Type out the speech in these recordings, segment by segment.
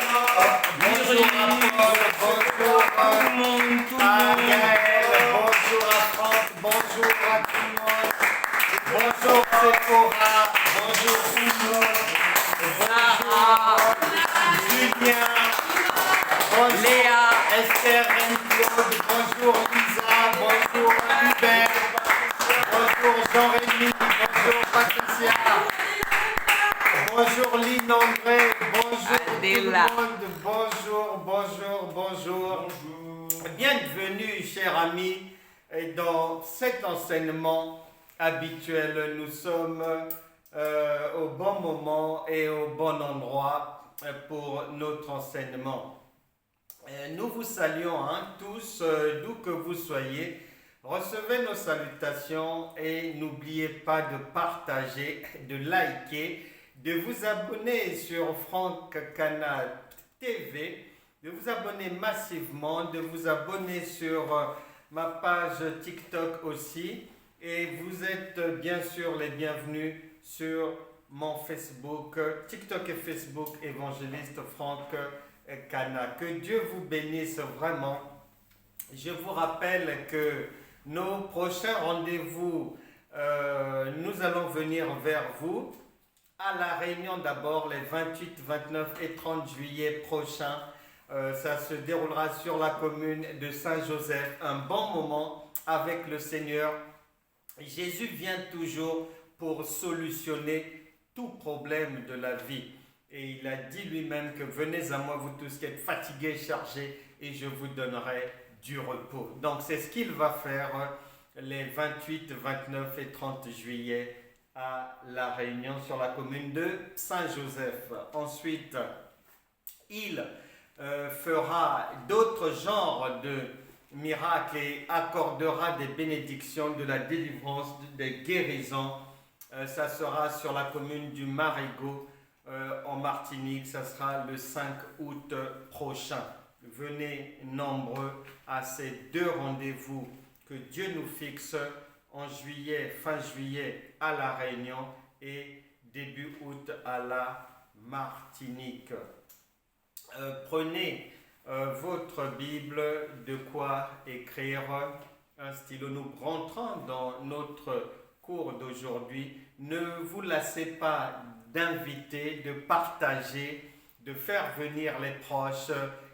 Bonjour à Gaël, bonjour à Franck, bonjour à tout le monde. Bonjour Sephora, bonjour Simon, bonjour Julien, bonjour Léa, Esther, Reine-Claude, bonjour Lisa, bonjour Hubert, bonjour Jean-Rémy, bonjour Patricia, bonjour Lynn André, bonjour tout le monde, bonjour. Bienvenue chers amis dans cet enseignement habituel. Nous sommes au bon moment et au bon endroit pour notre enseignement. Nous vous saluons tous, d'où que vous soyez. Recevez nos salutations et n'oubliez pas de partager, de liker, de vous abonner sur Franck Cana TV, de vous abonner massivement, de vous abonner sur ma page TikTok aussi. Et vous êtes bien sûr les bienvenus sur mon Facebook, TikTok et Facebook, évangéliste Franck Cana. Que Dieu vous bénisse vraiment. Je vous rappelle que nos prochains rendez-vous, nous allons venir vers vous à La Réunion d'abord les 28, 29 et 30 juillet prochains. Ça se déroulera sur la commune de Saint-Joseph. Un bon moment avec le Seigneur. Jésus vient toujours pour solutionner tout problème de la vie. Et il a dit lui-même que venez à moi vous tous qui êtes fatigués, chargés, et je vous donnerai du repos. Donc c'est ce qu'il va faire les 28, 29 et 30 juillet à La Réunion sur la commune de Saint-Joseph. Ensuite, il fera d'autres genres de miracles et accordera des bénédictions, de la délivrance, des guérisons. Ça sera sur la commune du Marigot en Martinique. Ça sera le 5 août prochain. Venez nombreux à ces deux rendez-vous que Dieu nous fixe en juillet, fin juillet à La Réunion et début août à la Martinique. Prenez votre Bible, de quoi écrire, un stylo. Nous rentrons dans notre cours d'aujourd'hui. Ne vous lassez pas d'inviter, de partager, de faire venir les proches.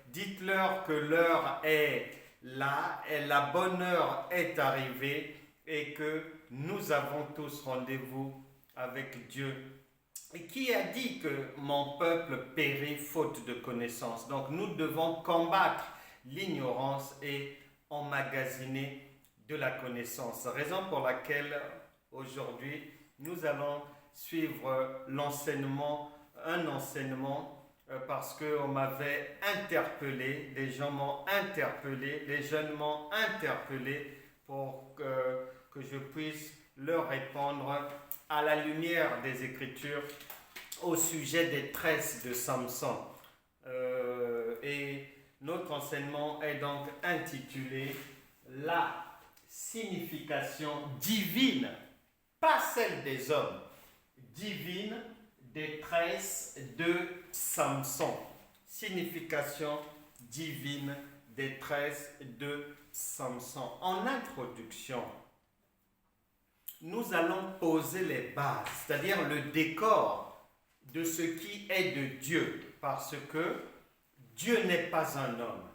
Dites-leur que l'heure est là et la bonne heure est arrivée et que nous avons tous rendez-vous avec Dieu. Et qui a dit que mon peuple périt faute de connaissance? Donc nous devons combattre l'ignorance et emmagasiner de la connaissance. Raison pour laquelle aujourd'hui nous allons suivre un enseignement parce qu'on m'avait interpellé, les gens m'ont interpellé, les jeunes m'ont interpellé pour que je puisse leur répondre à la lumière des Écritures au sujet des tresses de Samson. Et notre enseignement est donc intitulé La signification divine, pas celle des hommes, divine des tresses de Samson. Signification divine des tresses de Samson. En introduction, nous allons poser les bases, c'est-à-dire le décor de ce qui est de Dieu, parce que Dieu n'est pas un homme.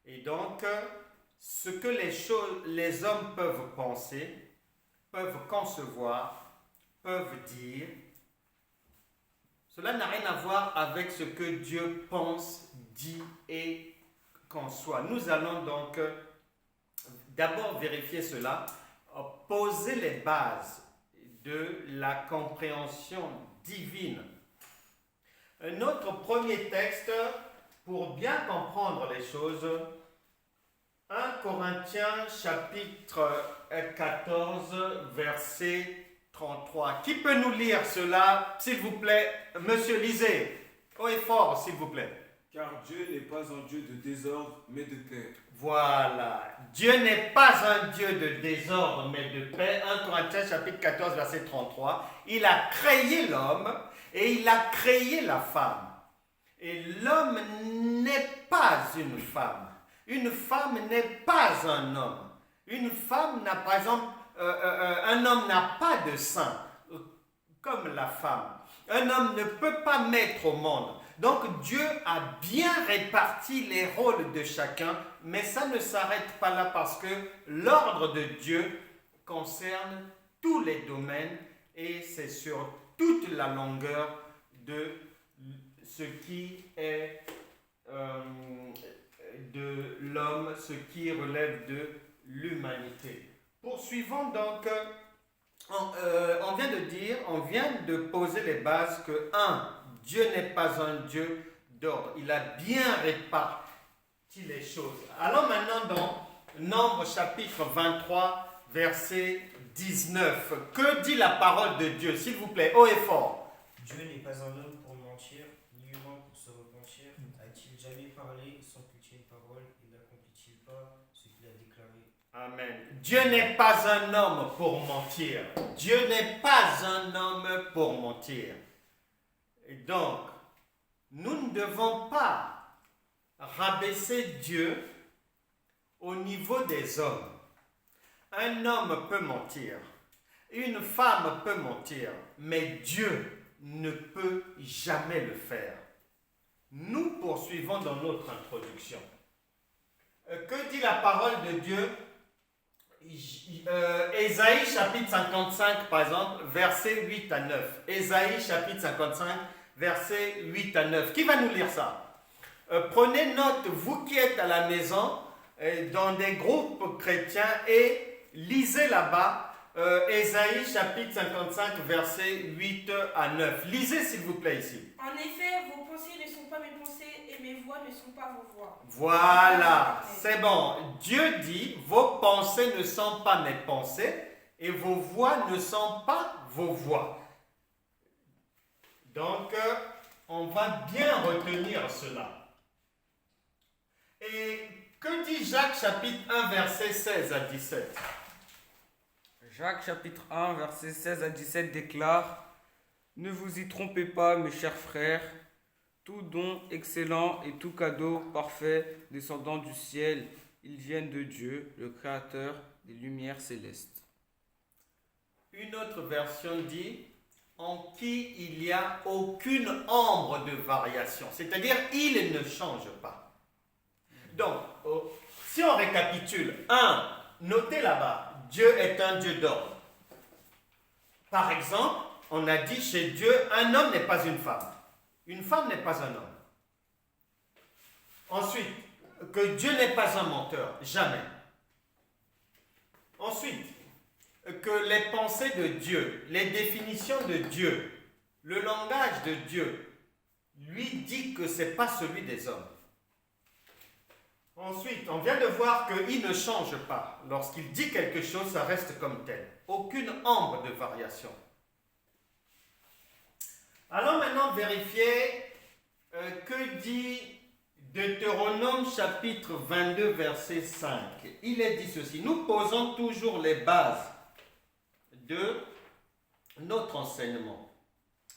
Et donc, ce que les hommes peuvent penser, peuvent concevoir, peuvent dire, cela n'a rien à voir avec ce que Dieu pense, dit et conçoit. Nous allons donc d'abord vérifier cela, poser les bases de la compréhension divine. Notre premier texte, pour bien comprendre les choses, 1 Corinthiens chapitre 14, verset 33. Qui peut nous lire cela, s'il vous plaît? Monsieur, lisez. Haut et fort, s'il vous plaît. Car Dieu n'est pas un Dieu de désordre, mais de paix. Voilà. Dieu n'est pas un Dieu de désordre, mais de paix. 1 Corinthiens chapitre 14, verset 33. Il a créé l'homme et il a créé la femme. Et l'homme n'est pas une femme. Une femme n'est pas un homme. Une femme n'a, par exemple, un homme n'a pas de sein, comme la femme. Un homme ne peut pas mettre au monde. Donc Dieu a bien réparti les rôles de chacun, mais ça ne s'arrête pas là parce que l'ordre de Dieu concerne tous les domaines et c'est sur toute la longueur de ce qui est de l'homme, ce qui relève de l'humanité. Poursuivons donc, on vient de poser les bases que Dieu n'est pas un Dieu d'ordre. Il a bien réparti les choses. Allons maintenant dans Nombre chapitre 23, verset 19. Que dit la parole de Dieu, s'il vous plaît, haut et fort? Dieu n'est pas un homme pour mentir, ni humain pour se repentir. A-t-il jamais parlé sans qu'il tienne parole et n'accomplit-il pas ce qu'il a déclaré? Amen. Dieu n'est pas un homme pour mentir. Dieu n'est pas un homme pour mentir. Et donc, nous ne devons pas rabaisser Dieu au niveau des hommes. Un homme peut mentir, une femme peut mentir, mais Dieu ne peut jamais le faire. Nous poursuivons dans notre introduction. Que dit la parole de Dieu? Ésaïe chapitre 55 par exemple, versets 8 à 9. Ésaïe chapitre 55, versets 8 à 9. Qui va nous lire ça? Prenez note, vous qui êtes à la maison, dans des groupes chrétiens, et lisez là-bas Ésaïe chapitre 55, versets 8 à 9. Lisez s'il vous plaît ici. En effet, vos pensées ne sont pas mes pensées et mes voix ne sont pas vos voix. Voilà, c'est bon. Dieu dit, vos pensées ne sont pas mes pensées et vos voix ne sont pas vos voix. Donc, on va bien retenir cela. Et que dit Jacques chapitre 1, verset 16 à 17? Jacques chapitre 1, verset 16 à 17 déclare: Ne vous y trompez pas, mes chers frères, tout don excellent et tout cadeau parfait descendant du ciel, ils viennent de Dieu, le Créateur des lumières célestes. Une autre version dit en qui il n'y a aucune ombre de variation, c'est-à-dire il ne change pas. Donc, si on récapitule, notez là-bas, Dieu est un Dieu d'ordre. Par exemple, on a dit chez Dieu, un homme n'est pas une femme n'est pas un homme. Ensuite, que Dieu n'est pas un menteur, jamais. Ensuite, que les pensées de Dieu, les définitions de Dieu, le langage de Dieu, lui dit que ce n'est pas celui des hommes. Ensuite, on vient de voir qu'il ne change pas. Lorsqu'il dit quelque chose, ça reste comme tel. Aucune ombre de variation. Allons maintenant vérifier que dit Deutéronome chapitre 22, verset 5. Il est dit ceci. Nous posons toujours les bases de notre enseignement,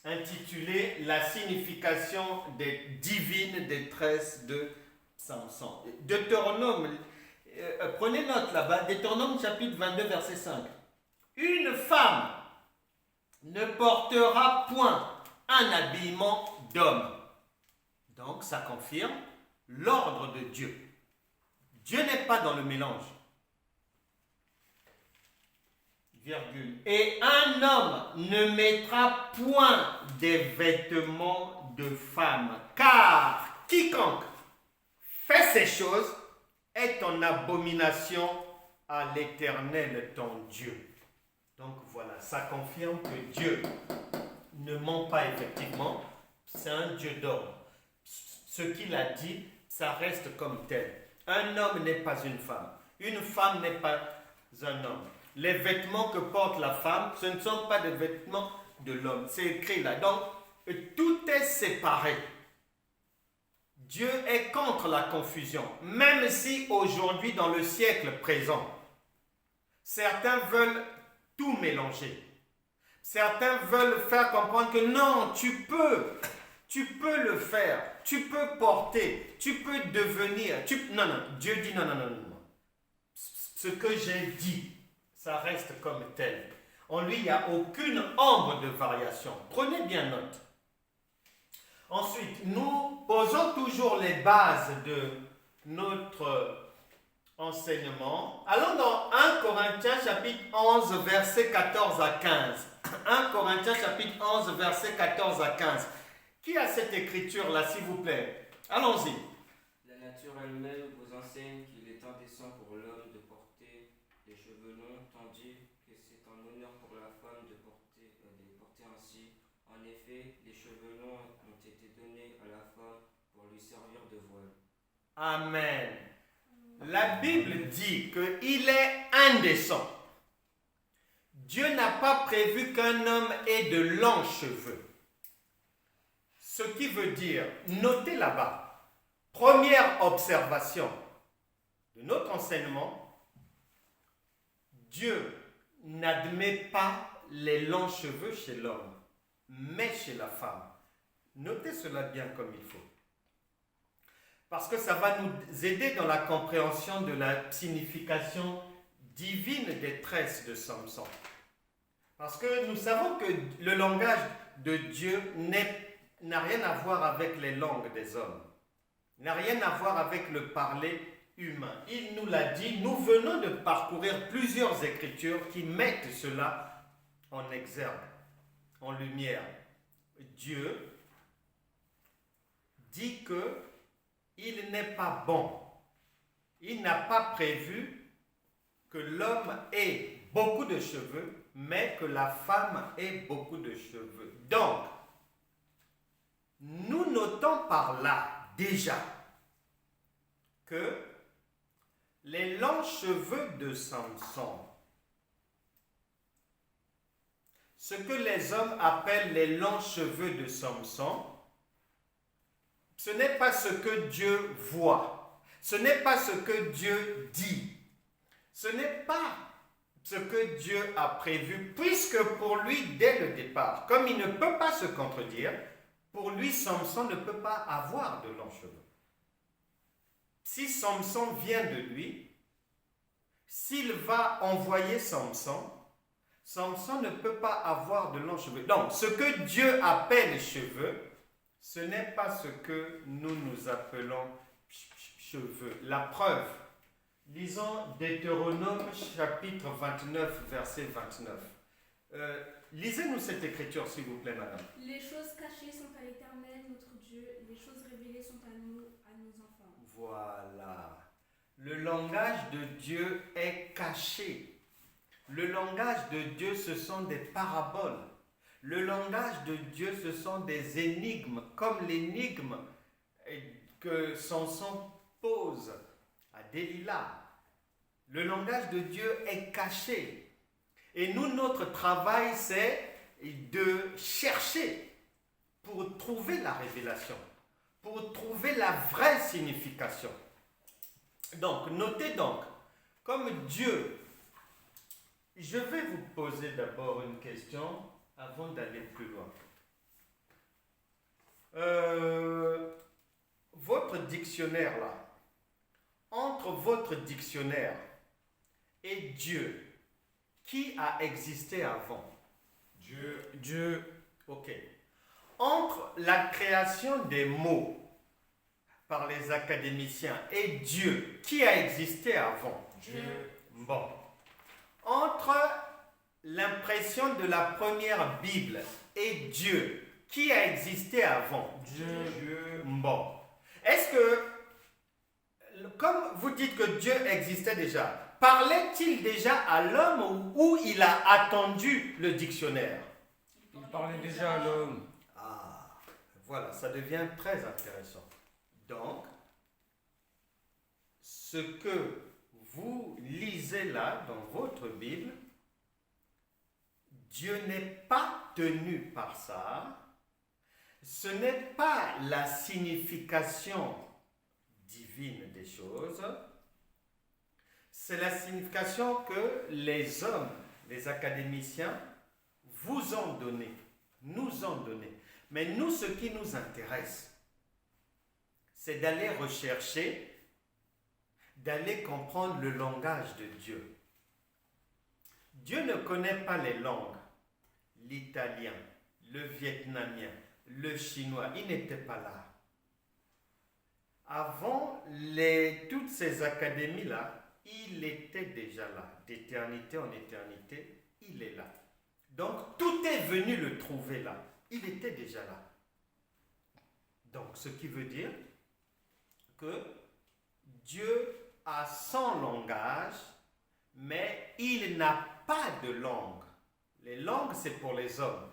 intitulé La signification des divines détresses de Samson. Deutéronome, prenez note là-bas, Deutéronome chapitre 22, verset 5. Une femme ne portera point un habillement d'homme. Donc ça confirme l'ordre de Dieu. Dieu n'est pas dans le mélange. Virgule. Et un homme ne mettra point des vêtements de femme, car quiconque fait ces choses est en abomination à l'Éternel ton Dieu. Donc voilà, ça confirme que Dieu ne ment pas effectivement, c'est un Dieu d'ordre. Ce qu'il a dit, ça reste comme tel. Un homme n'est pas une femme n'est pas un homme. Les vêtements que porte la femme, ce ne sont pas des vêtements de l'homme. C'est écrit là. Donc, tout est séparé. Dieu est contre la confusion. Même si aujourd'hui, dans le siècle présent, certains veulent tout mélanger. Certains veulent faire comprendre que non, tu peux Tu peux le faire, tu peux porter, tu peux devenir. Non, non, Dieu dit non, non, non, non. Ce que j'ai dit, ça reste comme tel. En lui, il n'y a aucune ombre de variation. Prenez bien note. Ensuite, nous posons toujours les bases de notre enseignement. Allons dans 1 Corinthiens chapitre 11, versets 14 à 15. 1 Corinthiens chapitre 11, versets 14 à 15. Qui a cette écriture-là, s'il vous plaît? Allons-y. La nature elle-même vous enseigne qu'il est indécent pour l'homme de porter les cheveux longs, tandis que c'est un honneur pour la femme de les porter ainsi. En effet, les cheveux longs ont été donnés à la femme pour lui servir de voile. Amen. La Bible dit qu'il est indécent. Dieu n'a pas prévu qu'un homme ait de longs cheveux. Ce qui veut dire, notez là-bas, première observation de notre enseignement, Dieu n'admet pas les longs cheveux chez l'homme, mais chez la femme. Notez cela bien comme il faut. Parce que ça va nous aider dans la compréhension de la signification divine des tresses de Samson. Parce que nous savons que le langage de Dieu n'a rien à voir avec les langues des hommes. N'a rien à voir avec le parler humain. Il nous l'a dit, nous venons de parcourir plusieurs écritures qui mettent cela en exergue, en lumière. Dieu dit que il n'est pas bon. Il n'a pas prévu que l'homme ait beaucoup de cheveux, mais que la femme ait beaucoup de cheveux. Donc, nous notons par là déjà que les longs cheveux de Samson, ce que les hommes appellent les longs cheveux de Samson, ce n'est pas ce que Dieu voit, ce n'est pas ce que Dieu dit, ce n'est pas ce que Dieu a prévu, puisque pour lui, dès le départ, comme il ne peut pas se contredire, pour lui, Samson ne peut pas avoir de longs cheveux. Si Samson vient de lui, s'il va envoyer Samson, Samson ne peut pas avoir de longs cheveux. Donc, ce que Dieu appelle cheveux, ce n'est pas ce que nous appelons cheveux. La preuve, lisons Deutéronome chapitre 29, verset 29. Lisez-nous cette écriture, s'il vous plaît, madame. Les choses cachées sont à l'Éternel, notre Dieu. Les choses révélées sont à nous, à nos enfants. Voilà. Le langage de Dieu est caché. Le langage de Dieu, ce sont des paraboles. Le langage de Dieu, ce sont des énigmes, comme l'énigme que Samson pose à Delilah. Le langage de Dieu est caché. Et nous, notre travail, c'est de chercher pour trouver la révélation, pour trouver la vraie signification. Donc, notez donc, comme Dieu, je vais vous poser d'abord une question avant d'aller plus loin. Votre dictionnaire là, entre votre dictionnaire et Dieu, qui a existé avant? Dieu. Ok. Entre la création des mots par les académiciens et Dieu, qui a existé avant? Dieu. Bon. Entre l'impression de la première Bible et Dieu, qui a existé avant? Dieu. Bon. Est-ce que, comme vous dites que Dieu existait déjà, parlait-il déjà à l'homme ou il a attendu le dictionnaire? Il parlait déjà à l'homme. Ah, voilà, ça devient très intéressant. Donc, ce que vous lisez là dans votre Bible, Dieu n'est pas tenu par ça. Ce n'est pas la signification divine des choses. C'est la signification que les hommes, les académiciens, vous ont donné, nous ont donné. Mais nous, ce qui nous intéresse, c'est d'aller rechercher, d'aller comprendre le langage de Dieu. Dieu ne connaît pas les langues, l'italien, le vietnamien, le chinois, il n'était pas là. Avant toutes ces académies-là, il était déjà là. D'éternité en éternité, il est là. Donc, tout est venu le trouver là. Il était déjà là. Donc, ce qui veut dire que Dieu a son langage, mais il n'a pas de langue. Les langues, c'est pour les hommes.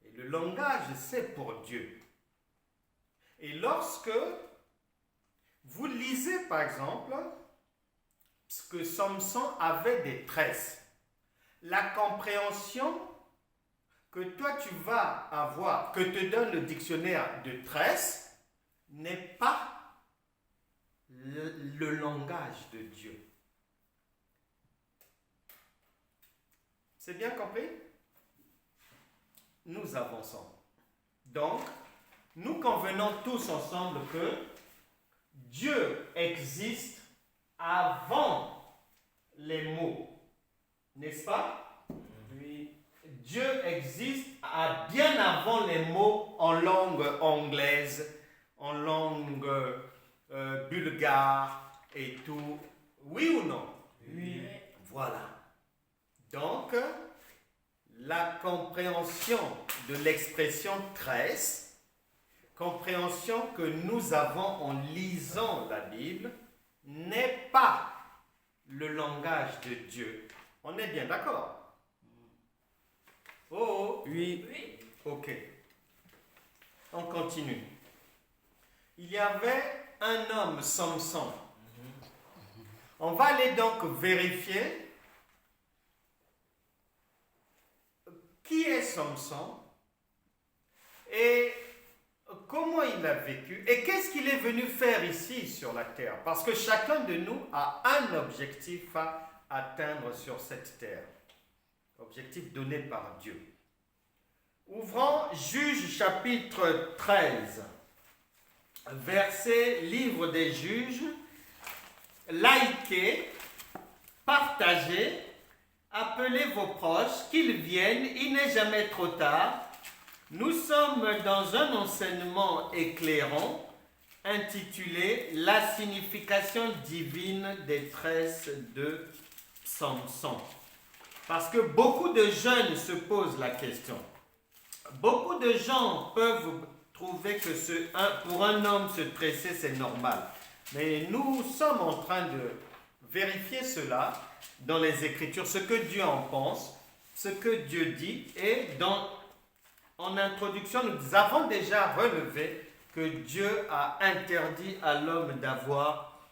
Et le langage, c'est pour Dieu. Et lorsque vous lisez, par exemple, que Samson avait des tresses, la compréhension que toi tu vas avoir, que te donne le dictionnaire de tresses, n'est pas le langage de Dieu. C'est bien compris? Nous avançons. Donc, nous convenons tous ensemble que Dieu existe avant les mots. N'est-ce pas? Oui. Dieu existe bien avant les mots en langue anglaise, en langue bulgare et tout. Oui ou non? Oui. Voilà. Donc, la compréhension de l'expression tresse, compréhension que nous avons en lisant la Bible, n'est pas le langage de Dieu. On est bien d'accord? Oh, Oui. Oui. ok. On continue. Il y avait un homme, Samson. On va aller donc vérifier qui est Samson et comment il a vécu et qu'est-ce qu'il est venu faire ici sur la terre. Parce que chacun de nous a un objectif à atteindre sur cette terre. Objectif donné par Dieu. Ouvrons Juges chapitre 13, verset livre des Juges. Likez, partagez, appelez vos proches, qu'ils viennent, il n'est jamais trop tard. Nous sommes dans un enseignement éclairant intitulé La signification divine des tresses de Samson. Parce que beaucoup de jeunes se posent la question. Beaucoup de gens peuvent trouver que pour un homme se tresser c'est normal. Mais nous sommes en train de vérifier cela dans les Écritures, ce que Dieu en pense, ce que Dieu dit. Et en introduction, nous avons déjà relevé que Dieu a interdit à l'homme d'avoir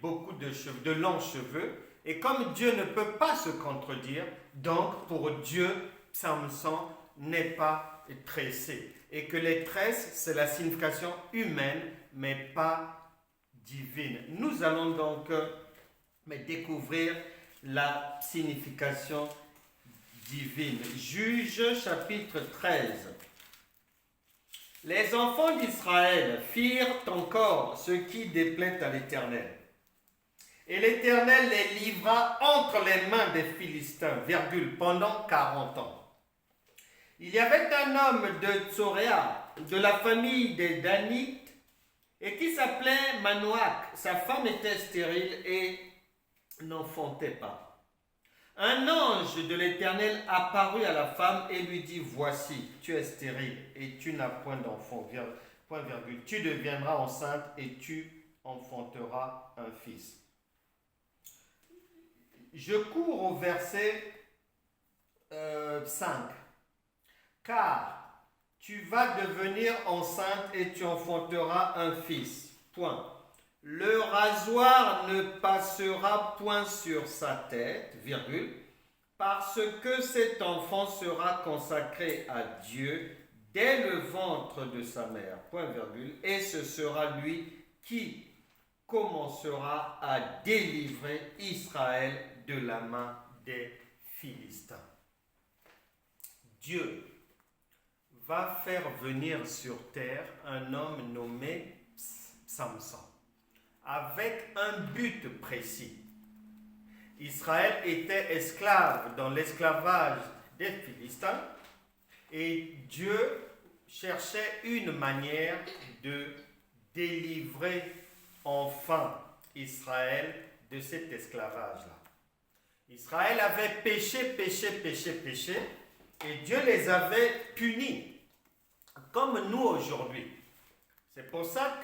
beaucoup de longs cheveux. Et comme Dieu ne peut pas se contredire, donc pour Dieu, Samson n'est pas tressé. Et que les tresses, c'est la signification humaine, mais pas divine. Nous allons donc découvrir la signification divine. Juge chapitre 13. Les enfants d'Israël firent encore ce qui déplaît à l'Éternel. Et l'Éternel les livra entre les mains des Philistins, pendant 40 ans. Il y avait un homme de Tsoréa, de la famille des Danites, et qui s'appelait Manoach. Sa femme était stérile et n'enfantait pas. Un ange de l'Éternel apparut à la femme et lui dit, voici, tu es stérile et tu n'as point d'enfant, point virgule. Tu deviendras enceinte et tu enfanteras un fils. Je cours au verset 5. Car tu vas devenir enceinte et tu enfanteras un fils. Point. Le rasoir ne passera point sur sa tête, virgule, parce que cet enfant sera consacré à Dieu dès le ventre de sa mère, point virgule, et ce sera lui qui commencera à délivrer Israël de la main des Philistins. Dieu va faire venir sur terre un homme nommé Samson, avec un but précis. Israël était esclave dans l'esclavage des Philistins et Dieu cherchait une manière de délivrer enfin Israël de cet esclavage-là. Israël avait péché, et Dieu les avait punis, comme nous aujourd'hui. C'est pour ça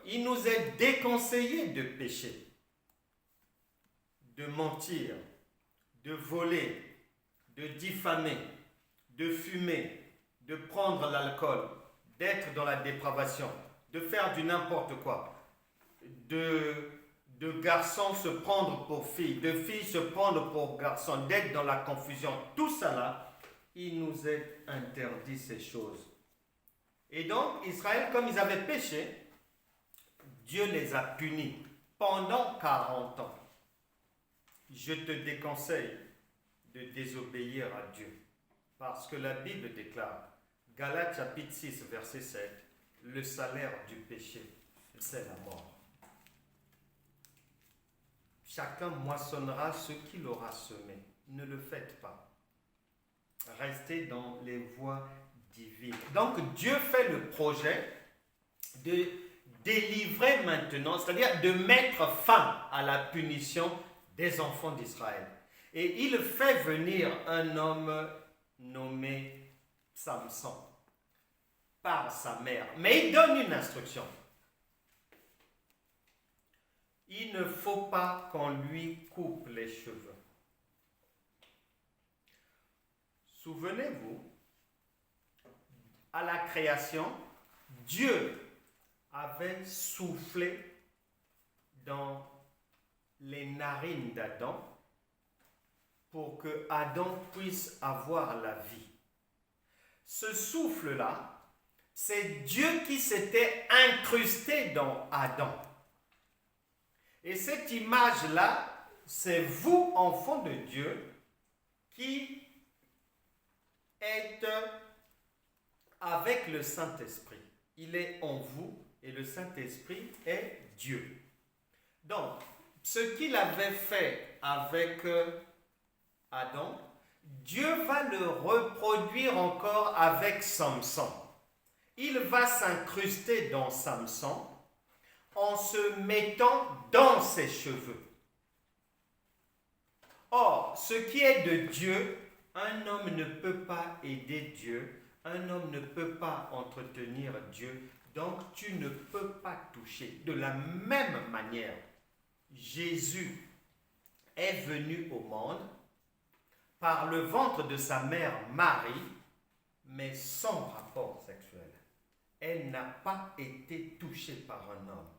qu'il nous est déconseillé de pécher, de mentir, de voler, de diffamer, de fumer, de prendre l'alcool, d'être dans la dépravation, de faire du n'importe quoi, de garçons se prendre pour filles, de filles se prendre pour garçons, d'être dans la confusion. Tout ça là, il nous est interdit ces choses. Et donc, Israël, comme ils avaient péché, Dieu les a punis pendant 40 ans. Je te déconseille de désobéir à Dieu. Parce que la Bible déclare, Galates chapitre 6, verset 7, le salaire du péché, c'est la mort. Chacun moissonnera ce qu'il aura semé. Ne le faites pas. Restez dans les voies divines. Donc Dieu fait le projet de délivrer maintenant, c'est-à-dire de mettre fin à la punition des enfants d'Israël. Et il fait venir un homme nommé Samson par sa mère. Mais il donne une instruction. Il ne faut pas qu'on lui coupe les cheveux. Souvenez-vous, à la création, Dieu avait soufflé dans les narines d'Adam pour que Adam puisse avoir la vie. Ce souffle-là, c'est Dieu qui s'était incrusté dans Adam. Et cette image-là, c'est vous, enfants de Dieu, qui êtes avec le Saint-Esprit. Il est en vous et le Saint-Esprit est Dieu. Donc, ce qu'il avait fait avec Adam, Dieu va le reproduire encore avec Samson. Il va s'incruster dans Samson en se mettant dans ses cheveux. Or, ce qui est de Dieu, un homme ne peut pas aider Dieu, un homme ne peut pas entretenir Dieu, donc tu ne peux pas toucher. De la même manière, Jésus est venu au monde par le ventre de sa mère Marie, mais sans rapport sexuel. Elle n'a pas été touchée par un homme.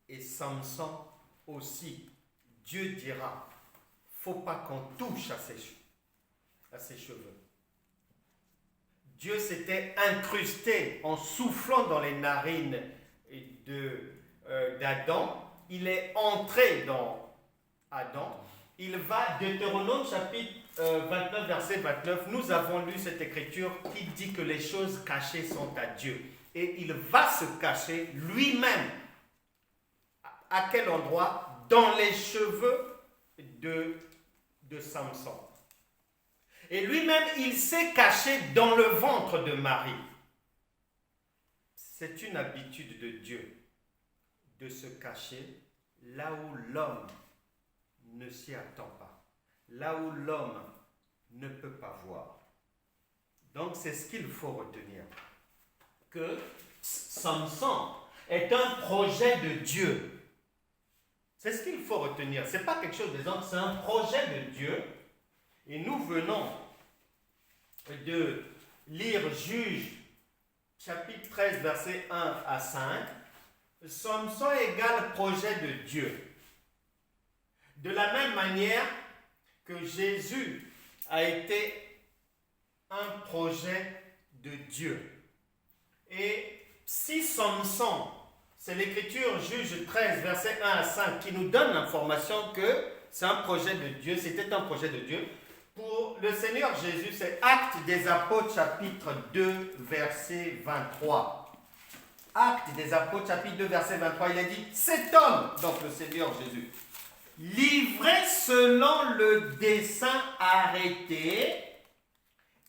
Et Samson aussi, Dieu dira, il ne faut pas qu'on touche à ses cheveux. Dieu s'était incrusté en soufflant dans les narines d'Adam. Il est entré dans Adam. Il va, Deutéronome chapitre 29, verset 29, nous avons lu cette écriture qui dit que les choses cachées sont à Dieu. Et il va se cacher lui-même. À quel endroit? Dans les cheveux de Samson. Et lui-même, il s'est caché dans le ventre de Marie. C'est une habitude de Dieu de se cacher là où l'homme ne s'y attend pas, là où l'homme ne peut pas voir. Donc c'est ce qu'il faut retenir, que Samson est un projet de Dieu. C'est ce qu'il faut retenir. Ce n'est pas quelque chose de c'est un projet de Dieu. Et nous venons de lire Juges, chapitre 13, versets 1 à 5. Samson égale projet de Dieu. De la même manière que Jésus a été un projet de Dieu. Et si Samson, c'est l'écriture Juge 13, verset 1 à 5, qui nous donne l'information que c'est un projet de Dieu, c'était un projet de Dieu, pour le Seigneur Jésus, c'est Actes des Apôtres, chapitre 2, verset 23. Actes des Apôtres, chapitre 2, verset 23, il a dit, cet homme, donc le Seigneur Jésus, livré selon le dessein arrêté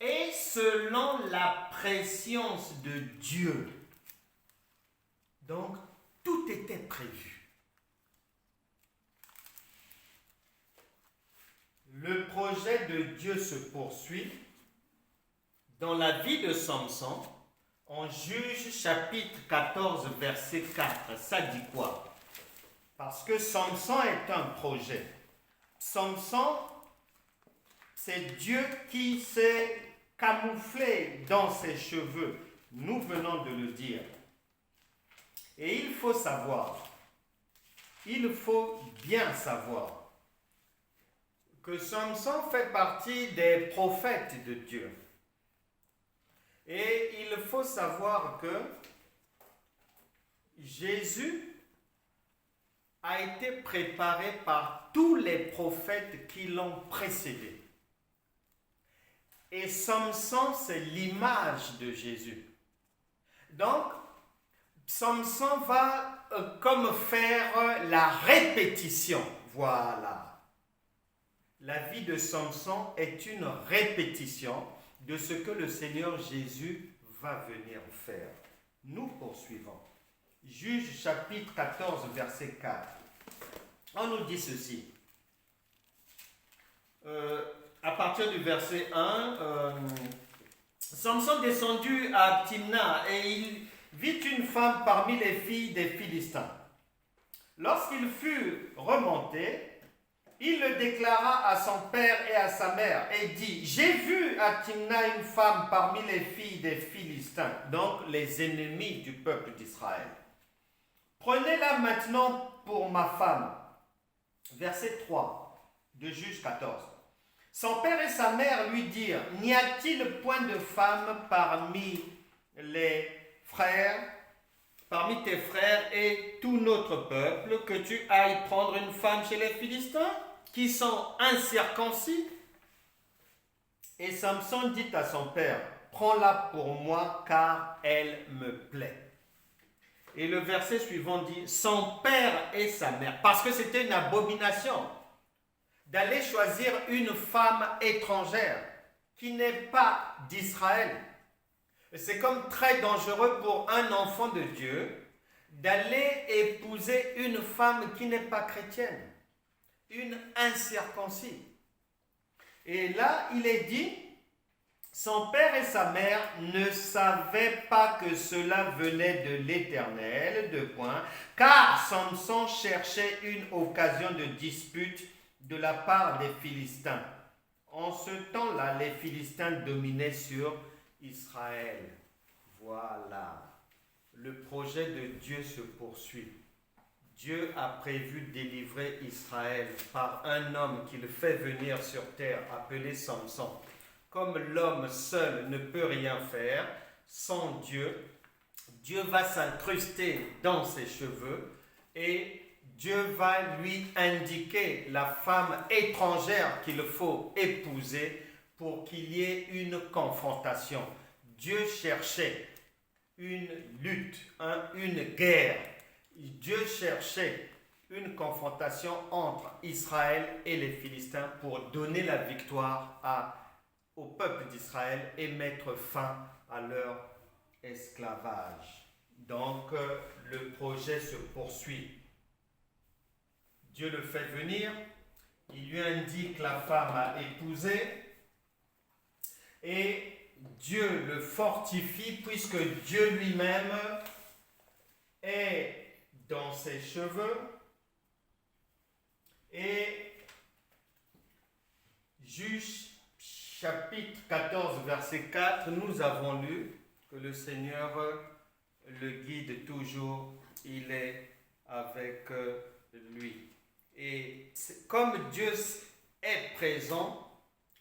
et selon la prescience de Dieu. Donc, tout était prévu. Le projet de Dieu se poursuit dans la vie de Samson. En Juge chapitre 14, verset 4. Ça dit quoi? Parce que Samson est un projet. Samson, c'est Dieu qui s'est camouflé dans ses cheveux. Nous venons de le dire. Et il faut savoir, il faut bien savoir que Samson fait partie des prophètes de Dieu. Et il faut savoir que Jésus a été préparé par tous les prophètes qui l'ont précédé. Et Samson, c'est l'image de Jésus. Donc, Samson va comme faire la répétition. Voilà. La vie de Samson est une répétition de ce que le Seigneur Jésus va venir faire. Nous poursuivons. Juge chapitre 14, verset 4. On nous dit ceci. À partir du verset 1, Samson descendu à Timna et il vit une femme parmi les filles des Philistins. Lorsqu'il fut remonté, il le déclara à son père et à sa mère et dit, j'ai vu à Timna une femme parmi les filles des Philistins, donc les ennemis du peuple d'Israël. Prenez-la maintenant pour ma femme. Verset 3 de Juge 14. Son père et sa mère lui dirent, n'y a-t-il point de femme parmi les frères, parmi tes frères et tout notre peuple, que tu ailles prendre une femme chez les Philistins, qui sont incirconcis? Et Samson dit à son père, prends-la pour moi, car elle me plaît. Et le verset suivant dit, son père et sa mère, parce que c'était une abomination d'aller choisir une femme étrangère qui n'est pas d'Israël. C'est comme très dangereux pour un enfant de Dieu d'aller épouser une femme qui n'est pas chrétienne, une incirconcis. Et là, il est dit, son père et sa mère ne savaient pas que cela venait de l'Éternel, car Samson cherchait une occasion de dispute de la part des Philistins. En ce temps-là, les Philistins dominaient sur Israël. Voilà. Le projet de Dieu se poursuit. Dieu a prévu délivrer Israël par un homme qu'il fait venir sur terre, appelé Samson. Comme l'homme seul ne peut rien faire, sans Dieu, Dieu va s'incruster dans ses cheveux et Dieu va lui indiquer la femme étrangère qu'il faut épouser pour qu'il y ait une confrontation. Dieu cherchait une lutte, une guerre. Dieu cherchait une confrontation entre Israël et les Philistins pour donner la victoire au peuple d'Israël et mettre fin à leur esclavage. Donc, le projet se poursuit. Dieu le fait venir, il lui indique la femme à épouser et Dieu le fortifie puisque Dieu lui-même est dans ses cheveux. Et Juge chapitre 14 verset 4, nous avons lu que le Seigneur le guide toujours, il est avec lui. Et comme Dieu est présent,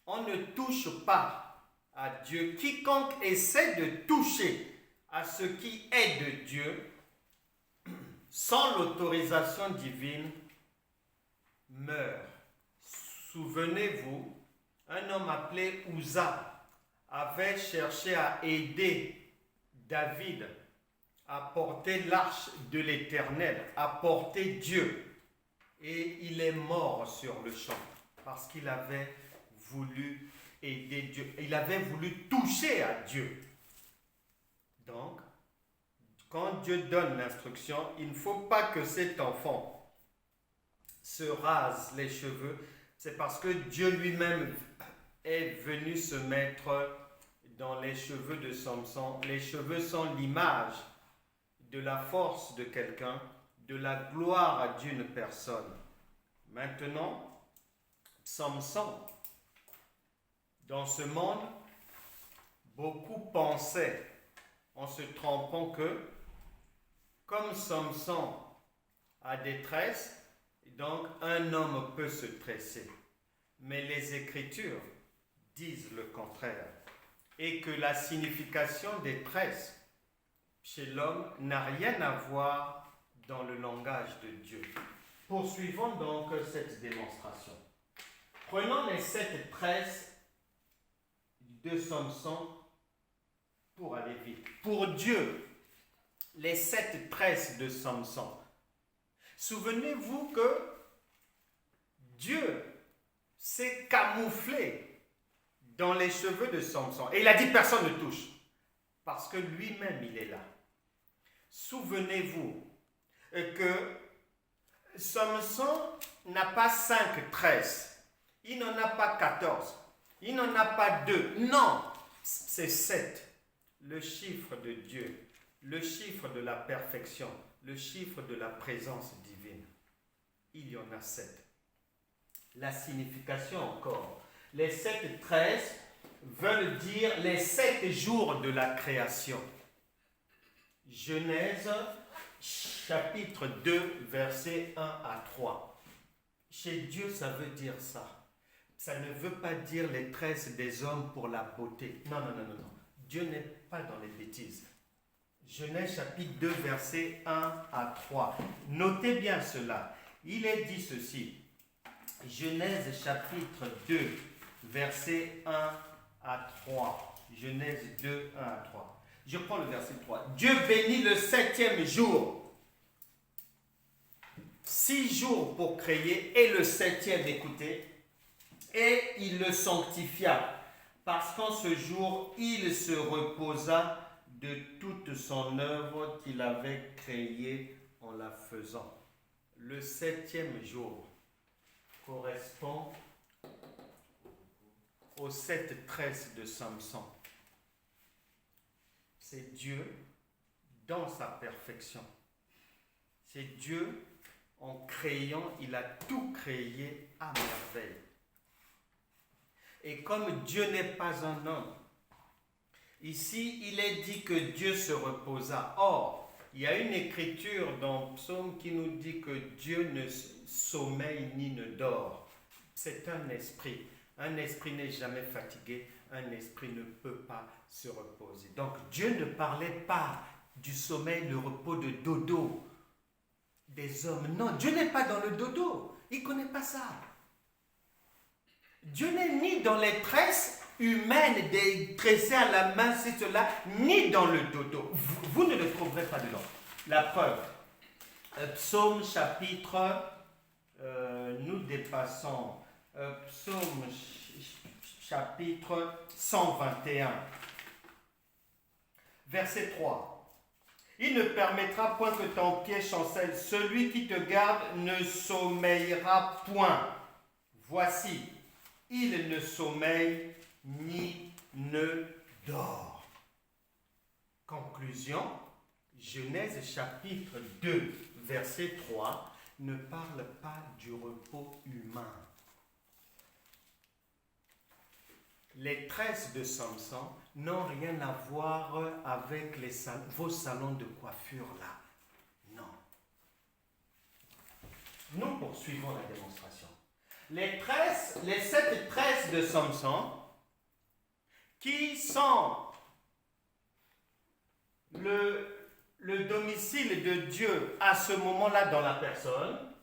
on ne touche pas à Dieu. Quiconque essaie de toucher à ce qui est de Dieu, sans l'autorisation divine, meurt. Souvenez-vous, un homme appelé Uza avait cherché à aider David à porter l'arche de l'Éternel, à porter Dieu. Et il est mort sur le champ parce qu'il avait voulu aider Dieu. Il avait voulu toucher à Dieu. Donc, quand Dieu donne l'instruction, il ne faut pas que cet enfant se rase les cheveux. C'est parce que Dieu lui-même est venu se mettre dans les cheveux de Samson. Les cheveux sont l'image de la force de quelqu'un, de la gloire d'une personne. Maintenant, Samson, dans ce monde, beaucoup pensaient, en se trompant, que comme Samson a des tresses, donc un homme peut se tresser. Mais les Écritures disent le contraire, et que la signification des tresses chez l'homme n'a rien à voir dans le langage de Dieu. Poursuivons donc cette démonstration. Prenons les 7 tresses de Samson pour aller vite. Pour Dieu, les 7 tresses de Samson. Souvenez-vous que Dieu s'est camouflé dans les cheveux de Samson. Et il a dit personne ne touche. Parce que lui-même, il est là. Souvenez-vous que Samson n'a pas 5 tresses. Il n'en a pas 14. Il n'en a pas 2. Non, c'est 7. Le chiffre de Dieu, le chiffre de la perfection, le chiffre de la présence divine. Il y en a 7. La signification encore. Les 7 tresses veulent dire les 7 jours de la création. Genèse chapitre 2, versets 1 à 3. Chez Dieu, ça veut dire ça. Ça ne veut pas dire les tresses des hommes pour la beauté. Non. Dieu n'est pas dans les bêtises. Genèse chapitre 2, versets 1 à 3. Notez bien cela. Il est dit ceci. Genèse chapitre 2, versets 1 à 3. Genèse 2, 1 à 3. Je prends le verset 3. Dieu bénit le 7e jour. 6 jours pour créer et le 7e, écoutez, et il le sanctifia, parce qu'en ce jour, il se reposa de toute son œuvre qu'il avait créée en la faisant. Le 7e jour correspond aux 7 tresses de Samson. C'est Dieu dans sa perfection. C'est Dieu en créant, il a tout créé à merveille. Et comme Dieu n'est pas un homme, ici il est dit que Dieu se reposa. Or, il y a une écriture dans Psaume qui nous dit que Dieu ne sommeille ni ne dort. C'est un esprit. Un esprit n'est jamais fatigué. Un esprit ne peut pas se reposer. Donc Dieu ne parlait pas du sommeil, le repos de dodo des hommes. Non, Dieu n'est pas dans le dodo. Il ne connaît pas ça. Dieu n'est ni dans les tresses humaines, des tressés à la main, c'est cela, ni dans le dodo. Vous ne le trouverez pas dedans. La preuve. Psaume chapitre, nous dépassons. Psaume chapitre 121, verset 3. Il ne permettra point que ton pied chancelle. Celui qui te garde ne sommeillera point. Voici, il ne sommeille ni ne dort. Conclusion, Genèse chapitre 2, verset 3 ne parle pas du repos humain. Les tresses de Samson n'ont rien à voir avec vos salons de coiffure là. Non. Nous poursuivons la démonstration. Les 7 tresses de Samson, qui sont le domicile de Dieu à ce moment-là dans la personne,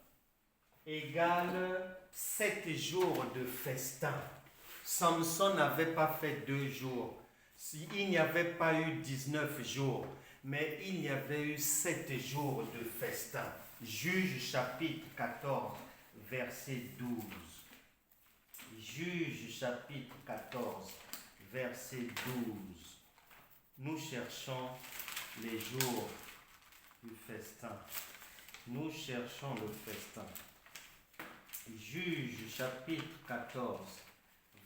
égale 7 jours de festin. Samson n'avait pas fait 2 jours. Il n'y avait pas eu 19 jours, mais il y avait eu 7 jours de festin. Juge chapitre 14, verset 12. Juge chapitre 14, verset 12. Nous cherchons les jours du festin. Nous cherchons le festin. Juge chapitre 14,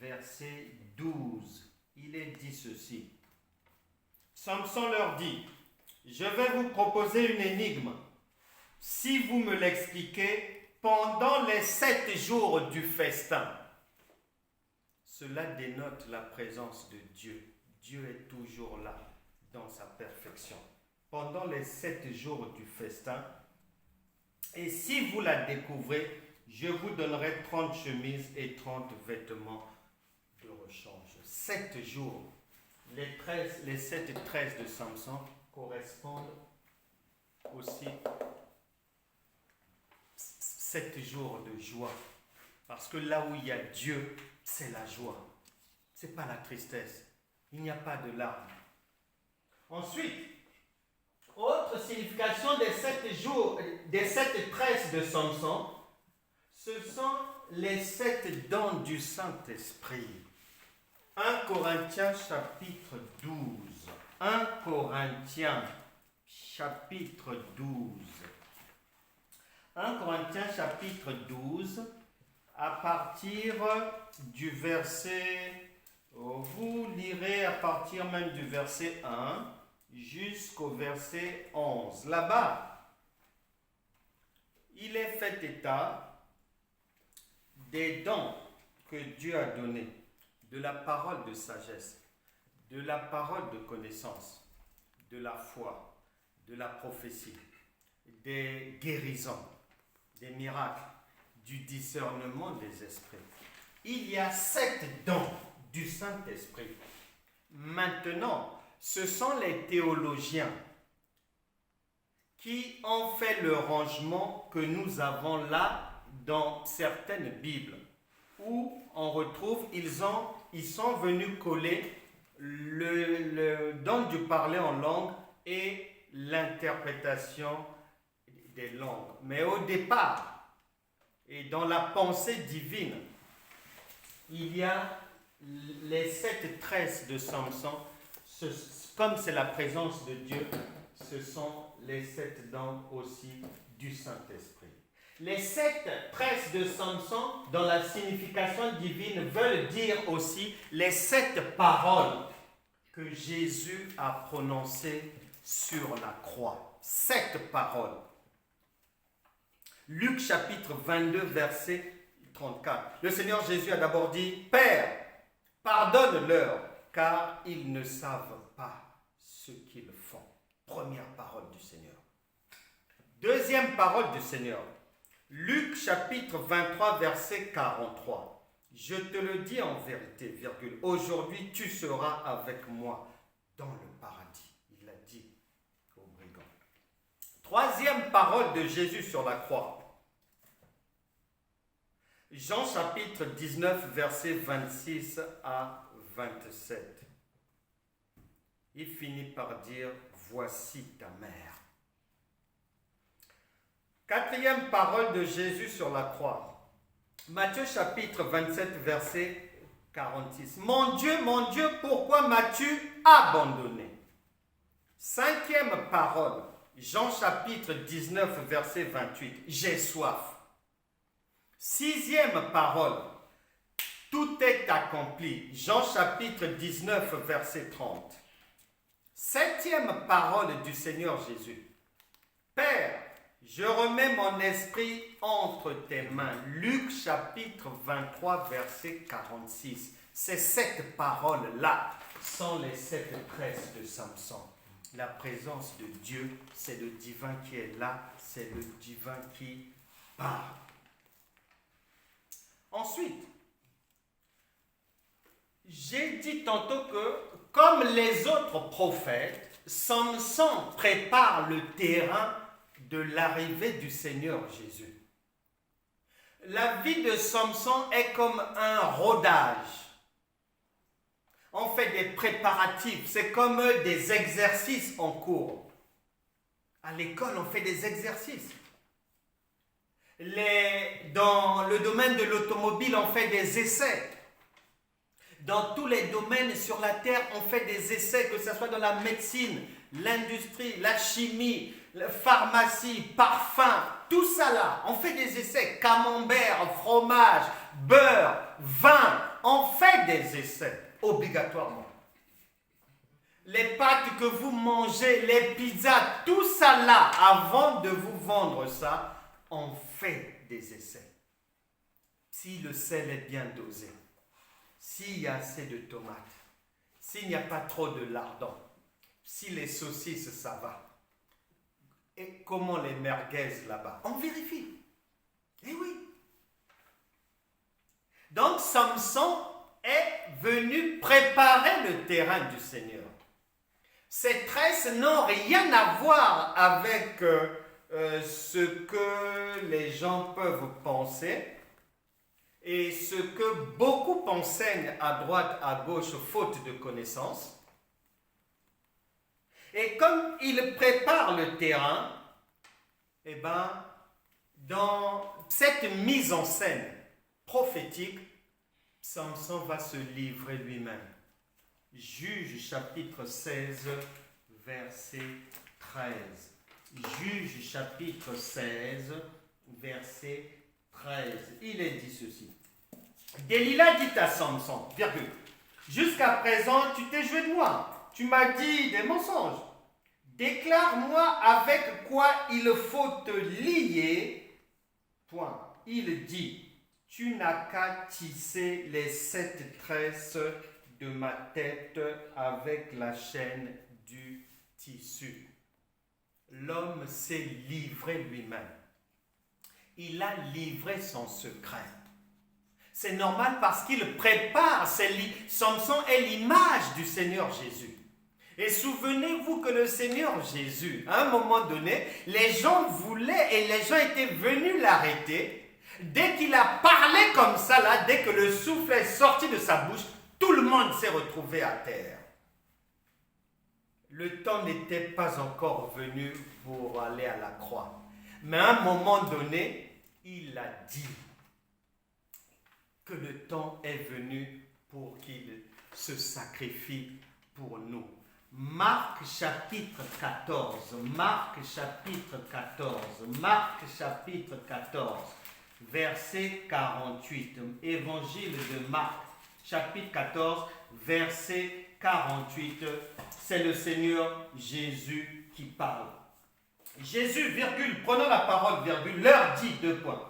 verset 12. Il est dit ceci. Samson leur dit, je vais vous proposer une énigme. Si vous me l'expliquez pendant les 7 jours du festin. Cela dénote la présence de Dieu. Dieu est toujours là, dans sa perfection. Pendant les 7 jours du festin, et si vous la découvrez, je vous donnerai 30 chemises et 30 vêtements de rechange. 7 jours. Les 7 tresses de Samson correspondent aussi 7 jours de joie. Parce que là où il y a Dieu, c'est la joie. Ce n'est pas la tristesse. Il n'y a pas de larmes. Ensuite, autre signification des 7 jours, des 7 tresses de Samson, ce sont les 7 dons du Saint-Esprit. 1 Corinthiens chapitre 12. 1 Corinthiens chapitre 12. 1 Corinthiens chapitre 12, à partir du verset, vous lirez à partir même du verset 1 jusqu'au verset 11. Là-bas, il est fait état des dons que Dieu a donnés, de la parole de sagesse, de la parole de connaissance, de la foi, de la prophétie, des guérisons, des miracles, du discernement des esprits. Il y a 7 dons du Saint-Esprit. Maintenant, ce sont les théologiens qui ont fait le rangement que nous avons là dans certaines Bibles, où on retrouve, ils sont venus coller le don du parler en langue et l'interprétation des langues. Mais au départ, et dans la pensée divine, il y a les 7 tresses de Samson. Comme c'est la présence de Dieu, ce sont les 7 dons aussi du Saint-Esprit. Les 7 tresses de Samson, dans la signification divine, veulent dire aussi les 7 paroles que Jésus a prononcées sur la croix. 7 paroles. Luc chapitre 22, verset 34. Le Seigneur Jésus a d'abord dit, « Père, pardonne-leur, car ils ne savent pas ce qu'ils font. » Première parole du Seigneur. Deuxième parole du Seigneur. Luc chapitre 23, verset 43. « Je te le dis en vérité, virgule, aujourd'hui tu seras avec moi dans le paradis. » Il l'a dit aux brigands. Troisième parole de Jésus sur la croix. Jean chapitre 19, versets 26 à 27. Il finit par dire, « Voici ta mère. » Quatrième parole de Jésus sur la croix. Matthieu chapitre 27, verset 46. « Mon Dieu, pourquoi m'as-tu abandonné ?» Cinquième parole. Jean chapitre 19, verset 28. « J'ai soif. » Sixième parole, tout est accompli. Jean chapitre 19, verset 30. Septième parole du Seigneur Jésus. Père, je remets mon esprit entre tes mains. Luc chapitre 23, verset 46. Ces 7 paroles-là sont les 7 tresses de Samson. La présence de Dieu, c'est le divin qui est là, c'est le divin qui parle. Ensuite, j'ai dit tantôt que, comme les autres prophètes, Samson prépare le terrain de l'arrivée du Seigneur Jésus. La vie de Samson est comme un rodage On fait des préparatifs. C'est comme des exercices en cours. À l'école, on fait des exercices. Dans le domaine de l'automobile, on fait des essais. Dans tous les domaines sur la terre, on fait des essais, que ce soit dans la médecine, l'industrie, la chimie, la pharmacie, parfum, tout ça là, on fait des essais. Camembert, fromage, beurre, vin, on fait des essais, obligatoirement. Les pâtes que vous mangez, les pizzas, tout ça là, avant de vous vendre ça, on fait des essais. Si le sel est bien dosé, s'il y a assez de tomates, s'il n'y a pas trop de lardons, si les saucisses, ça va. Et comment les merguez là-bas? On vérifie. Eh oui. Donc Samson est venu préparer le terrain du Seigneur. Ces tresses n'ont rien à voir avec ce que les gens peuvent penser et ce que beaucoup enseignent à droite, à gauche, faute de connaissances. Et comme il prépare le terrain, eh ben, dans cette mise en scène prophétique, Samson va se livrer lui-même. Juge chapitre 16, verset 13. Juge chapitre 16, verset 13. Il est dit ceci. Delilah dit à Samson, virgule, jusqu'à présent tu t'es joué de moi, tu m'as dit des mensonges. Déclare-moi avec quoi il faut te lier. Point. Il dit, tu n'as qu'à tisser les 7 tresses de ma tête avec la chaîne du tissu. L'homme s'est livré lui-même. Il a livré son secret. C'est normal parce qu'il prépare. Samson est l'image du Seigneur Jésus. Et souvenez-vous que le Seigneur Jésus, à un moment donné, les gens voulaient et les gens étaient venus l'arrêter. Dès qu'il a parlé comme ça, là, dès que le souffle est sorti de sa bouche, tout le monde s'est retrouvé à terre. Le temps n'était pas encore venu pour aller à la croix. Mais à un moment donné, il a dit que le temps est venu pour qu'il se sacrifie pour nous. Marc chapitre 14, Marc chapitre 14, Marc chapitre 14, verset 48. Évangile de Marc chapitre 14, verset 48. C'est le Seigneur Jésus qui parle. Jésus, virgule, prenant la parole, virgule, leur dit, 2 points.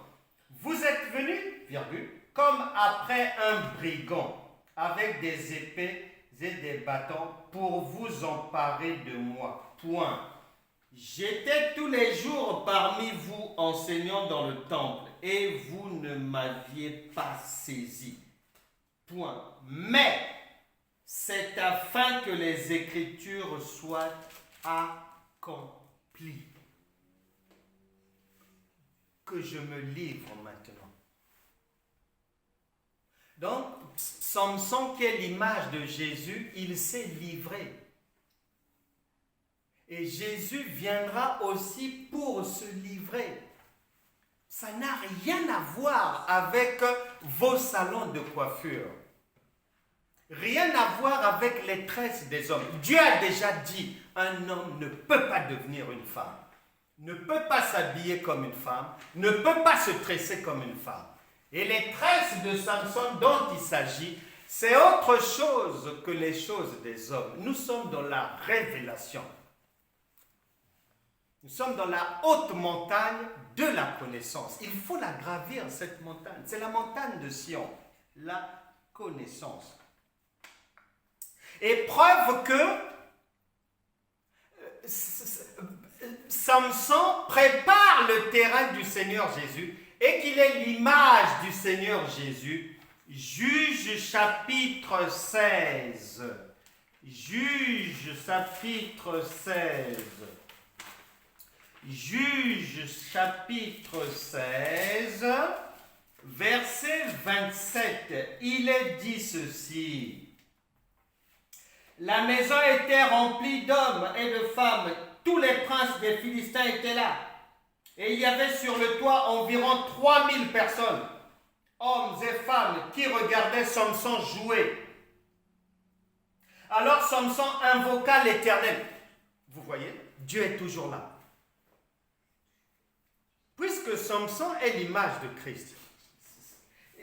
Vous êtes venus, virgule, comme après un brigand, avec des épées et des bâtons pour vous emparer de moi. Point. J'étais tous les jours parmi vous enseignant dans le temple et vous ne m'aviez pas saisi. Point. Mais c'est afin que les Écritures soient accomplies que je me livre maintenant. Donc, Samson, qui est l'image de Jésus, il s'est livré. Et Jésus viendra aussi pour se livrer. Ça n'a rien à voir avec vos salons de coiffure. Rien à voir avec les tresses des hommes. Dieu a déjà dit, un homme ne peut pas devenir une femme, ne peut pas s'habiller comme une femme, ne peut pas se tresser comme une femme. Et les tresses de Samson dont il s'agit, c'est autre chose que les choses des hommes. Nous sommes dans la révélation. Nous sommes dans la haute montagne de la connaissance. Il faut la gravir, cette montagne. C'est la montagne de Sion, la connaissance. Et preuve que Samson prépare le terrain du Seigneur Jésus et qu'il est l'image du Seigneur Jésus. Juge chapitre 16. Juge chapitre 16. Juge chapitre 16, verset 27. Il est dit ceci. La maison était remplie d'hommes et de femmes. Tous les princes des Philistins étaient là. Et il y avait sur le toit environ 3000 personnes, hommes et femmes, qui regardaient Samson jouer. Alors Samson invoqua l'Éternel. Vous voyez, Dieu est toujours là. Puisque Samson est l'image de Christ,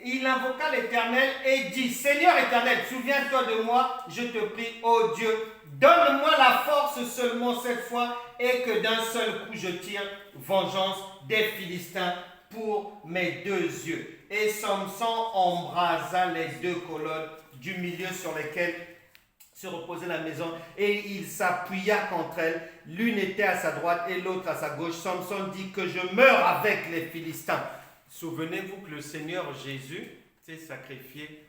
il invoqua l'Éternel et dit, Seigneur Éternel, souviens-toi de moi, je te prie, ô Dieu, donne-moi la force seulement cette fois et que d'un seul coup je tire vengeance des Philistins pour mes deux yeux. Et Samson embrasa les deux colonnes du milieu sur lesquelles se reposait la maison et il s'appuya contre elles. L'une était à sa droite et l'autre à sa gauche. Samson dit que je meurs avec les Philistins. Souvenez-vous que le Seigneur Jésus s'est sacrifié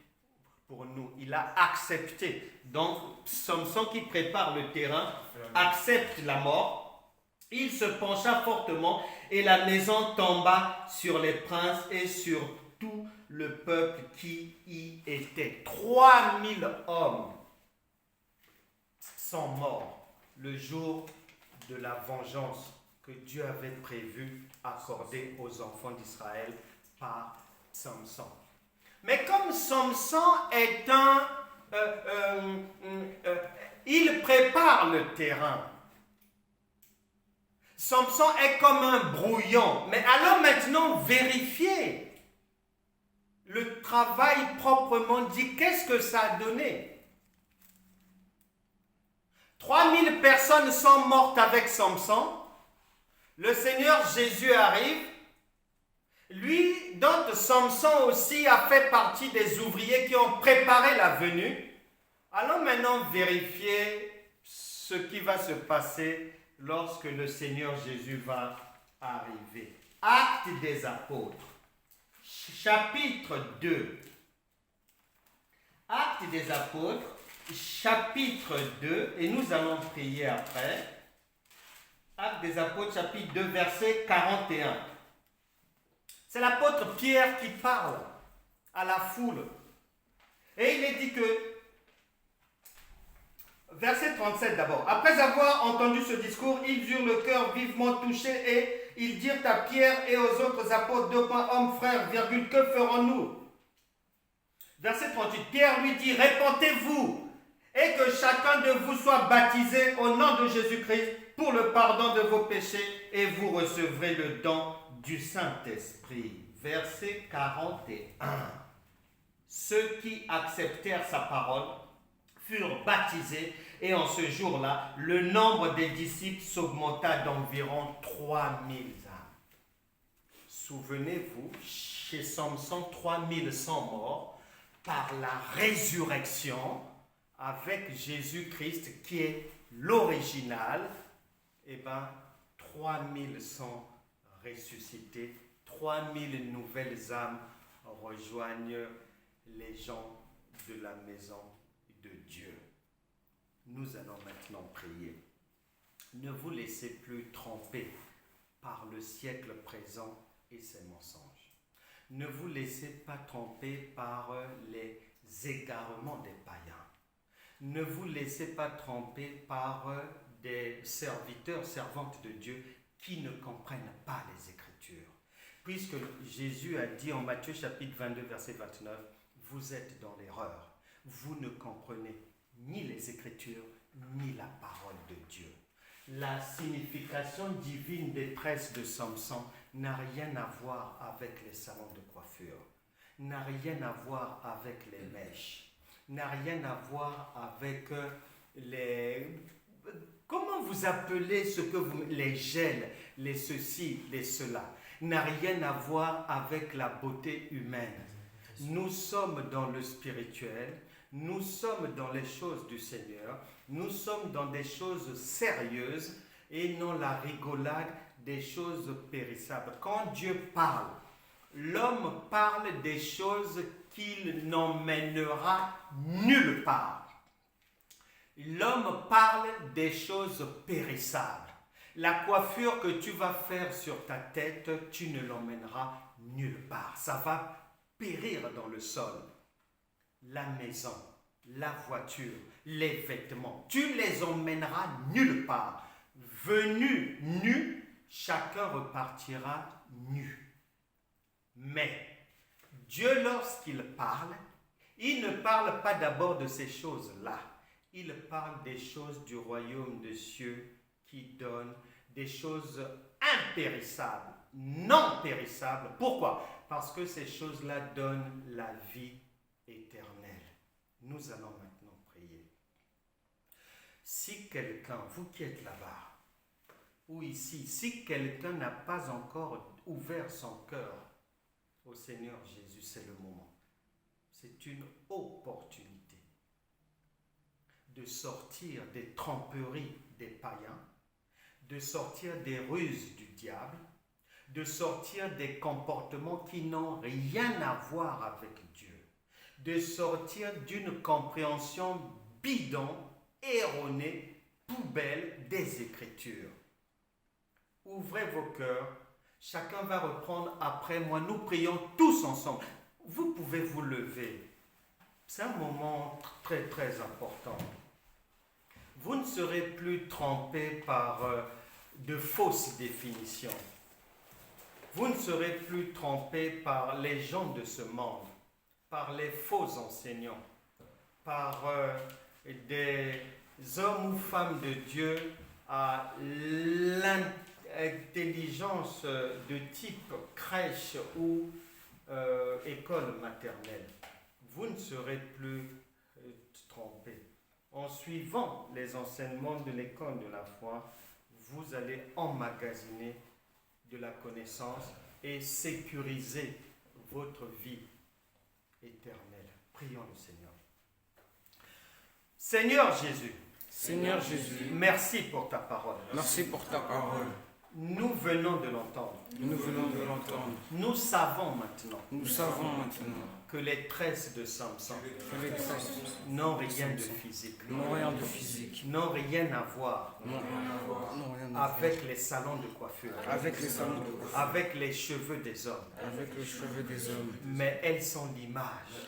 pour nous. Il a accepté. Donc, Samson qui prépare le terrain accepte la mort. Il se pencha fortement et la maison tomba sur les princes et sur tout le peuple qui y était. 3000 hommes sont morts le jour de la vengeance que Dieu avait prévu accorder aux enfants d'Israël par Samson. Mais comme Samson est il prépare le terrain. Samson est comme un brouillon. Mais alors maintenant, vérifiez le travail proprement dit. Qu'est-ce que ça a donné? 3000 personnes sont mortes avec Samson. Le Seigneur Jésus arrive. Lui, donc Samson aussi a fait partie des ouvriers qui ont préparé la venue. Allons maintenant vérifier ce qui va se passer lorsque le Seigneur Jésus va arriver. Actes des apôtres, chapitre 2. Actes des apôtres, chapitre 2, et nous allons prier après. Actes des apôtres, chapitre 2, verset 41. C'est l'apôtre Pierre qui parle à la foule. Et il est dit que, verset 37 d'abord, après avoir entendu ce discours, ils eurent le cœur vivement touché et ils dirent à Pierre et aux autres apôtres, hommes frères, virgule, que ferons-nous? Verset 38, Pierre lui dit, répentez-vous et que chacun de vous soit baptisé au nom de Jésus-Christ pour le pardon de vos péchés et vous recevrez le don du Saint-Esprit. Verset 41. Ceux qui acceptèrent sa parole furent baptisés et en ce jour-là, le nombre des disciples s'augmenta d'environ 3000 âmes. Souvenez-vous, chez Samson, 3000 sont morts par la résurrection avec Jésus-Christ qui est l'original. Eh bien, 3000 sont ressuscités, 3000 nouvelles âmes rejoignent les gens de la maison de Dieu. Nous allons maintenant prier. Ne vous laissez plus tromper par le siècle présent et ses mensonges. Ne vous laissez pas tromper par les égarements des païens. Ne vous laissez pas tromper par des serviteurs, servantes de Dieu qui ne comprennent pas les Écritures. Puisque Jésus a dit en Matthieu chapitre 22, verset 29, vous êtes dans l'erreur. Vous ne comprenez ni les Écritures, ni la parole de Dieu. La signification divine des tresses de Samson n'a rien à voir avec les salons de coiffure, n'a rien à voir avec les mèches, n'a rien à voir avec les... Comment vous appelez ce que vous... Les gels, les ceci, les cela, n'a rien à voir avec la beauté humaine. Nous sommes dans le spirituel, nous sommes dans les choses du Seigneur, nous sommes dans des choses sérieuses et non la rigolade des choses périssables. Quand Dieu parle, l'homme parle des choses qu'il n'emmènera nulle part. L'homme parle des choses périssables. La coiffure que tu vas faire sur ta tête, tu ne l'emmèneras nulle part. Ça va périr dans le sol. La maison, la voiture, les vêtements. Tu les emmèneras nulle part. Venu nu, chacun repartira nu. Mais Dieu, lorsqu'il parle, il ne parle pas d'abord de ces choses-là. Il parle des choses du royaume de cieux qui donnent des choses impérissables, non périssables. Pourquoi? Parce que ces choses-là donnent la vie éternelle. Nous allons maintenant prier. Si quelqu'un, vous qui êtes là-bas, ou ici, si quelqu'un n'a pas encore ouvert son cœur au Seigneur Jésus, c'est le moment. C'est une opportunité de sortir des tromperies des païens, de sortir des ruses du diable, de sortir des comportements qui n'ont rien à voir avec Dieu, de sortir d'une compréhension bidon, erronée, poubelle des Écritures. Ouvrez vos cœurs, chacun va reprendre après moi, nous prions tous ensemble. Vous pouvez vous lever, c'est un moment très très important. Vous ne serez plus trompés par de fausses définitions. Vous ne serez plus trompés par les gens de ce monde, par les faux enseignants, par des hommes ou femmes de Dieu à l'intelligence de type crèche ou école maternelle. Vous ne serez plus trompés. En suivant les enseignements de l'école de la foi, vous allez emmagasiner de la connaissance et sécuriser votre vie éternelle. Prions le Seigneur. Seigneur Jésus, Seigneur Jésus, merci pour ta parole. merci pour ta parole. Nous venons de l'entendre. Nous venons de l'entendre. Nous savons maintenant Nous savons maintenant que les tresses de Samson que les tresses n'ont rien de physique, n'ont rien de physique, n'ont rien à voir n'ont rien à voir, n'ont rien à voir avec les salons de coiffure, avec les salons de coiffure, avec les cheveux des hommes, avec les cheveux des hommes, mais elles sont l'image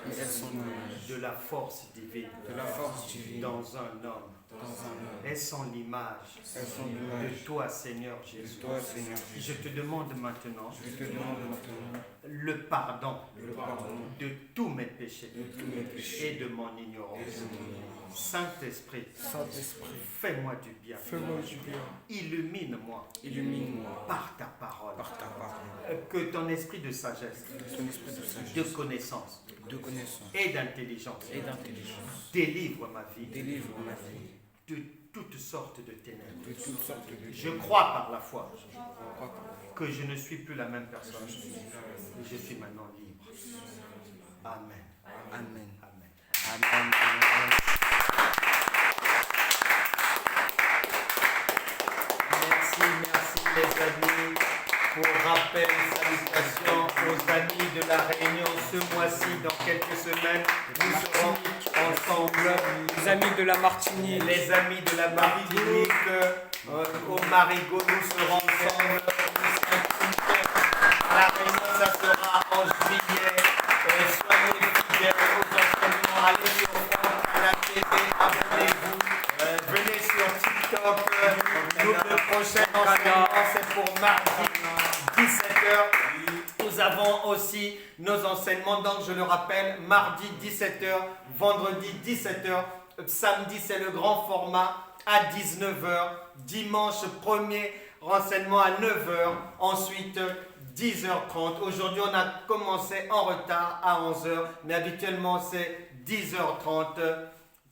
mais elles sont l'image de la force divine de la force divine dans un homme. dans un homme. Elles sont l'image Elles sont de l'image toi, Seigneur de Jésus. toi, Seigneur Je Jésus. te demande maintenant Je te demande maintenant le pardon le pardon de tous mes péchés de tous mes péchés et de mon ignorance. et de mon ignorance. Saint-Esprit, Saint-Esprit, fais-moi du bien. fais-moi du bien, Illumine-moi illumine-moi par ta parole. par ta parole, Que ton esprit de sagesse, ton esprit de sagesse, de connaissance de connaissance et d'intelligence et d'intelligence. délivre ma vie Délivre ma vie de toutes sortes de ténèbres. de toutes sortes de Je crois par la foi Je crois par que je ne suis plus la même personne et je suis maintenant libre. Amen. Amen. Amen. Amen. Merci les amis. Pour rappel, salutations aux amis de la Réunion. Ce mois-ci, dans quelques semaines, nous serons ensemble. Les amis de la Martinique, Les amis de la Martinique, au Marigot, nous serons ensemble. À la Réunion, ça sera en juillet. Soyez fidèles aux enseignements. Allez sur la TV, abonnez-vous. Venez sur TikTok. Le prochain enseignement, c'est pour mardi 17h. Nous avons aussi nos enseignements, donc je le rappelle, mardi 17h, vendredi 17h, samedi c'est le grand format à 19h, dimanche premier renseignement à 9h, ensuite 10h30. Aujourd'hui on a commencé en retard à 11h, mais habituellement c'est 10h30.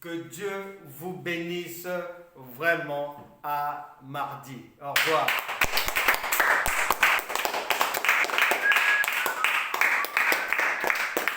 Que Dieu vous bénisse vraiment à mardi. Au revoir.